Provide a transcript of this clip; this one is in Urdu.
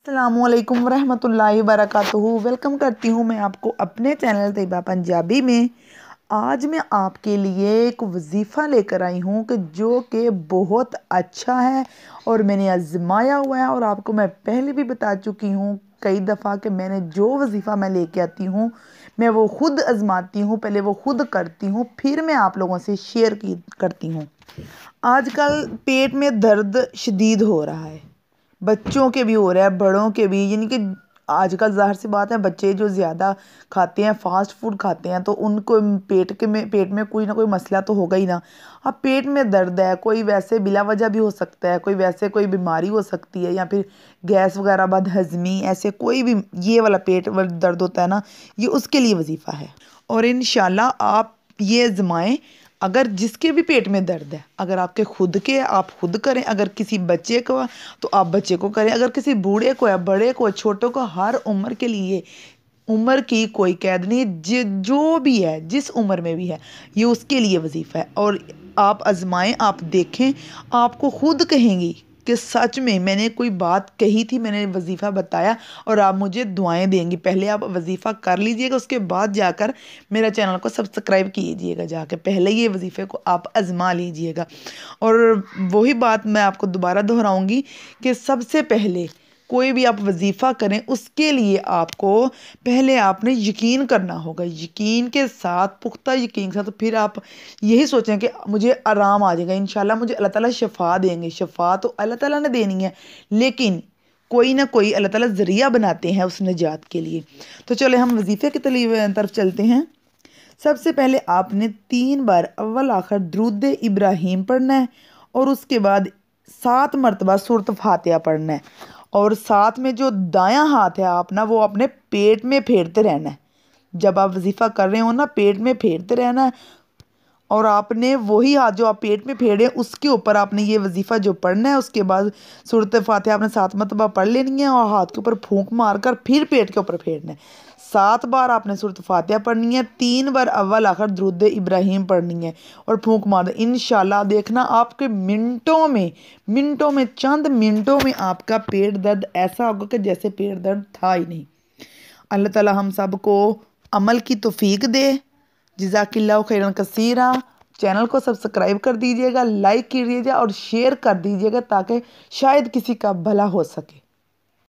السلام علیکم ورحمۃ اللہ وبرکاتہ۔ ویلکم کرتی ہوں میں آپ کو اپنے چینل طیبہ پنجابی میں۔ آج میں آپ کے لیے ایک وظیفہ لے کر آئی ہوں جو کہ بہت اچھا ہے اور میں نے آزمایا ہوا ہے، اور آپ کو میں پہلے بھی بتا چکی ہوں کئی دفعہ کہ میں نے جو وظیفہ میں لے کے آتی ہوں میں وہ خود آزماتی ہوں، پہلے وہ خود کرتی ہوں، پھر میں آپ لوگوں سے شیئر کرتی ہوں۔ آج کل پیٹ میں درد شدید ہو رہا ہے، بچوں کے بھی ہو رہا ہے، بڑوں کے بھی، یعنی کہ آج کل ظاہر سی بات ہے بچے جو زیادہ کھاتے ہیں، فاسٹ فوڈ کھاتے ہیں، تو ان کو پیٹ میں کوئی نہ کوئی مسئلہ تو ہوگا ہی نا۔ اب پیٹ میں درد ہے، کوئی ویسے بلا وجہ بھی ہو سکتا ہے، کوئی ویسے کوئی بیماری ہو سکتی ہے، یا پھر گیس وغیرہ بد ہضمی، ایسے کوئی بھی یہ والا پیٹ والا درد ہوتا ہے نا، یہ اس کے لیے وظیفہ ہے۔ اور انشاءاللہ آپ یہ آزمائیں، اگر جس کے بھی پیٹ میں درد ہے، اگر آپ کے خود کے آپ خود کریں، اگر کسی بچے کو تو آپ بچے کو کریں، اگر کسی بوڑھے کو ہے، بڑے کو، چھوٹوں کو، ہر عمر کے لیے، عمر کی کوئی قید نہیں، جو بھی ہے جس عمر میں بھی ہے یہ اس کے لیے وظیفہ ہے۔ اور آپ آزمائیں، آپ دیکھیں، آپ کو خود کہیں گی کہ سچ میں نے کوئی بات کہی تھی، میں نے وظیفہ بتایا، اور آپ مجھے دعائیں دیں گی۔ پہلے آپ وظیفہ کر لیجئے گا، اس کے بعد جا کر میرا چینل کو سبسکرائب کیجئے گا، جا کے پہلے یہ وظیفے کو آپ آزما لیجئے گا۔ اور وہی بات میں آپ کو دوبارہ دہراؤں گی کہ سب سے پہلے کوئی بھی آپ وظیفہ کریں، اس کے لیے آپ کو پہلے آپ نے یقین کرنا ہوگا، یقین کے ساتھ، پختہ یقین کے ساتھ، پھر آپ یہی سوچیں کہ مجھے آرام آ جائے گا، انشاءاللہ مجھے اللہ تعالیٰ شفا دیں گے۔ شفا تو اللہ تعالیٰ نے دینی ہے، لیکن کوئی نہ کوئی اللہ تعالیٰ ذریعہ بناتے ہیں اس نجات کے لیے۔ تو چلے ہم وظیفے کی طرف چلتے ہیں۔ سب سے پہلے آپ نے 3 بار اول آخر درود ابراہیم پڑھنا ہے، اور اس کے بعد 7 مرتبہ سورۃ فاتحہ پڑھنا ہے، اور ساتھ میں جو دایاں ہاتھ ہے آپ نا وہ اپنے پیٹ میں پھیرتے رہنا ہے۔ جب آپ وظیفہ کر رہے ہو نا، پیٹ میں پھیرتے رہنا ہے، اور آپ نے وہی ہاتھ جو آپ پیٹ میں پھیرے اس کے اوپر آپ نے یہ وظیفہ جو پڑھنا ہے۔ اس کے بعد سورۃ فاتحہ آپ نے 7 مرتبہ پڑھ لینی ہے، اور ہاتھ کے اوپر پھونک مار کر پھر پیٹ کے اوپر پھیرنا ہے۔ 7 بار آپ نے سورۃ فاتحہ پڑھنی ہے، 3 بار اول آخر درود ابراہیم پڑھنی ہے، اور پھونک مار دیں۔ انشاءاللہ دیکھنا آپ کے منٹوں میں چند منٹوں میں آپ کا پیٹ درد ایسا ہوگا کہ جیسے پیٹ درد تھا ہی نہیں۔ اللہ تعالیٰ ہم سب کو عمل کی توفیق دے۔ جزاک اللہ خیرا کثیرا۔ چینل کو سبسکرائب کر دیجئے گا، لائک کیجئے گا، اور شیئر کر دیجئے گا تاکہ شاید کسی کا بھلا ہو سکے۔